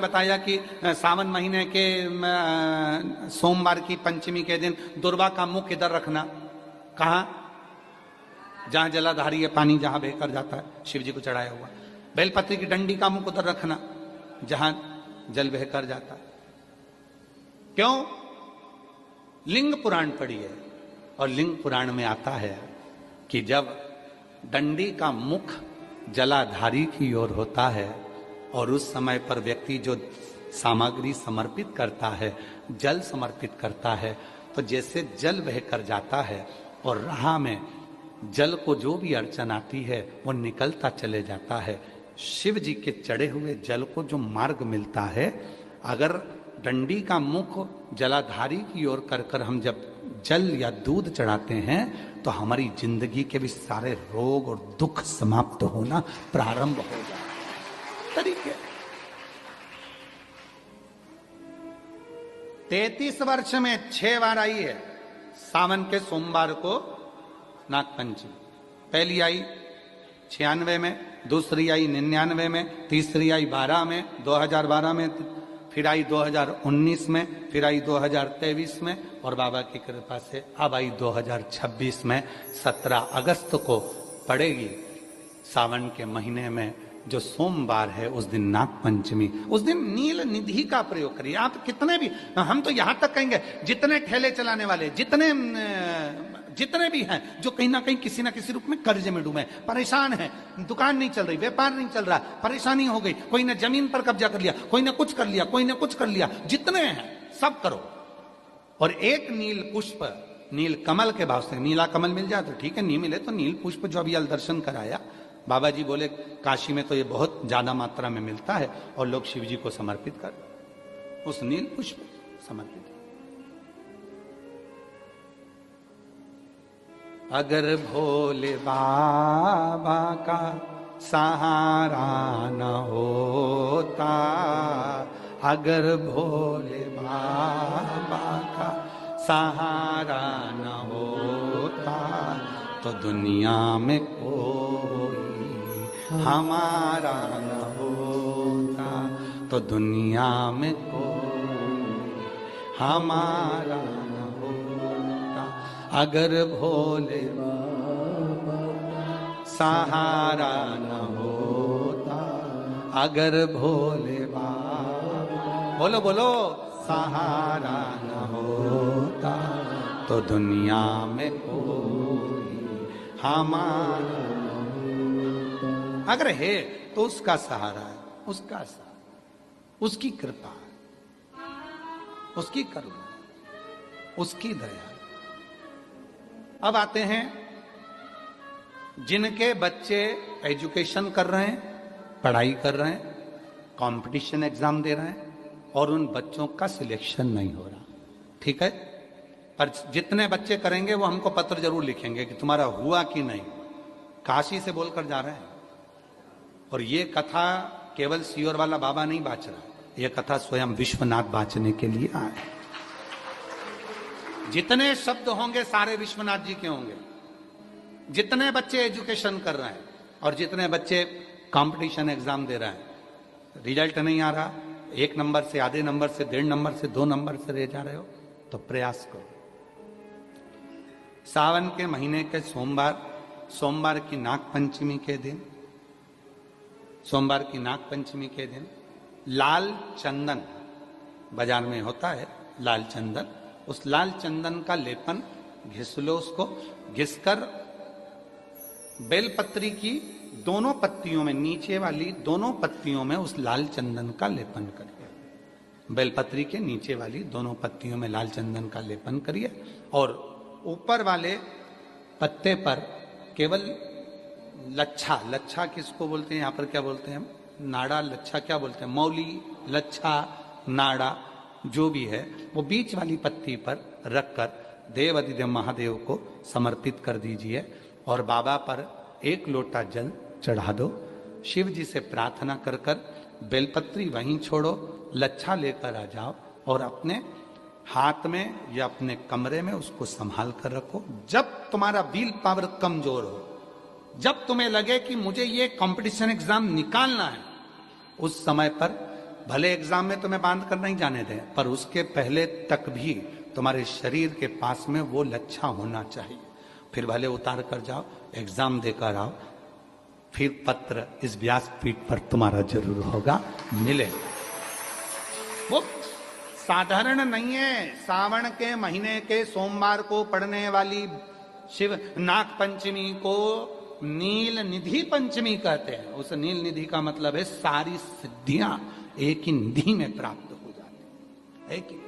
बताया कि सावन महीने के सोमवार की पंचमी के दिन दुर्वा का मुख इधर रखना। कहा? जहां जलाधारी है, पानी जहां बहकर जाता है, शिव जी को चढ़ाया हुआ। बेलपत्री की डंडी का मुख उधर रखना जहां जल बहकर जाता है। क्यों? लिंग पुराण पढ़ी है और लिंग पुराण में आता है कि जब डंडी का मुख जलाधारी की ओर होता है और उस समय पर व्यक्ति जो सामग्री समर्पित करता है, जल समर्पित करता है, तो जैसे जल बहकर जाता है और राह में जल को जो भी अड़चन आती है वो निकलता चले जाता है। शिव जी के चढ़े हुए जल को जो मार्ग मिलता है, अगर डंडी का मुख जलाधारी की ओर कर हम जब जल या दूध चढ़ाते हैं तो हमारी जिंदगी के भी सारे रोग और दुख समाप्त होना प्रारंभ हो जाए। तरीके 33 वर्ष में 6 बार आई है सावन के सोमवार को नागपंचमी। पहली आई 96 में, दूसरी आई 99 में, तीसरी आई 12 में, 2012 में, फिर आई 2019 में, फिर आई 2023 में और बाबा की कृपा से अब आई 2026 में। 17 अगस्त को पड़ेगी सावन के महीने में जो सोमवार है, उस दिन नागपंचमी। उस दिन नील निधि का प्रयोग करिए। आप कितने भी, हम तो यहां तक कहेंगे जितने ठेले चलाने वाले, जितने भी हैं जो कहीं ना कहीं किसी ना किसी रूप में कर्ज में डूबे, परेशान हैं, दुकान नहीं चल रही, व्यापार नहीं चल रहा, परेशानी हो गई, कोई ने जमीन पर कब्जा कर लिया, कोई ने कुछ कर लिया, कोई ने कुछ कर लिया, जितने हैं सब करो और एक नील पुष्प, नील कमल के भाव से, नीला कमल मिल जाए तो ठीक है, नहीं मिले तो नील पुष्प जो अभी दर्शन कराया, बाबा जी बोले काशी में तो ये बहुत ज्यादा मात्रा में मिलता है और लोग शिव जी को समर्पित कर, उस नील पुष्प समर्पित। अगर भोले बाबा का सहारा न होता, अगर भोले बाबा का सहारा न होता तो दुनिया में कोई हमारा न होता, तो दुनिया में कोई हमारा न होता। अगर भोले बाबा सहारा न होता, अगर भोले बाबा, बोलो बोलो, सहारा न होता तो दुनिया में कोई हमारा, अगर है तो उसका सहारा है, उसका सहारा, उसकी कृपा, उसकी करुणा, उसकी दया। अब आते हैं जिनके बच्चे एजुकेशन कर रहे हैं, पढ़ाई कर रहे हैं, कंपटीशन एग्जाम दे रहे हैं और उन बच्चों का सिलेक्शन नहीं हो रहा, ठीक है, पर जितने बच्चे करेंगे वो हमको पत्र जरूर लिखेंगे कि तुम्हारा हुआ कि नहीं। काशी से बोलकर जा रहे हैं और ये कथा केवल सीओर वाला बाबा नहीं बाच रहा, ये कथा स्वयं विश्वनाथ बाचने के लिए आए। जितने शब्द होंगे सारे विश्वनाथ जी के होंगे। जितने बच्चे एजुकेशन कर रहे हैं और जितने बच्चे कंपटीशन एग्जाम दे रहे हैं, रिजल्ट नहीं आ रहा, 1 नंबर से, आधे नंबर से, 1.5 नंबर से, 2 नंबर से रह जा रहे हो, तो प्रयास करो। सावन के महीने के सोमवार की नागपंचमी के दिन, सोमवार की नागपंचमी के दिन लाल चंदन बाजार में होता है, लाल चंदन, उस लाल चंदन का लेपन घिस लो, उसको घिसकर बेलपत्री की दोनों पत्तियों में, नीचे वाली दोनों पत्तियों में उस लाल चंदन का लेपन करिए। बेलपत्री के नीचे वाली दोनों पत्तियों में लाल चंदन का लेपन करिए और ऊपर वाले पत्ते पर केवल लच्छा, लच्छा किसको बोलते हैं यहाँ पर, क्या बोलते हैं हम, नाड़ा, लच्छा क्या बोलते हैं, मौली, लच्छा, नाड़ा, जो भी है वो बीच वाली पत्ती पर रखकर देव अधिदेव महादेव को समर्पित कर दीजिए और बाबा पर 1 लोटा जल चढ़ा दो। शिव जी से प्रार्थना कर कर बेलपत्री वहीं छोड़ो, लच्छा लेकर आ जाओ और अपने हाथ में या अपने कमरे में उसको संभाल कर रखो। जब तुम्हारा विल पावर कमजोर हो, जब तुम्हें लगे कि मुझे ये कंपटीशन एग्जाम निकालना है, उस समय पर भले एग्जाम में तुम्हें बांध कर नहीं जाने दें, पर उसके पहले तक भी तुम्हारे शरीर के पास में वो लच्छा होना चाहिए। फिर भले उतार कर जाओ, एग्जाम देकर आओ, फिर पत्र इस व्यासपीठ पर तुम्हारा जरूर होगा, मिले। वो साधारण नहीं है। सावन के महीने के सोमवार को पड़ने वाली शिव नाग पंचमी को नील निधि पंचमी कहते हैं। उस नील निधि का मतलब है सारी सिद्धियां एक ही निधि में प्राप्त हो जाती है।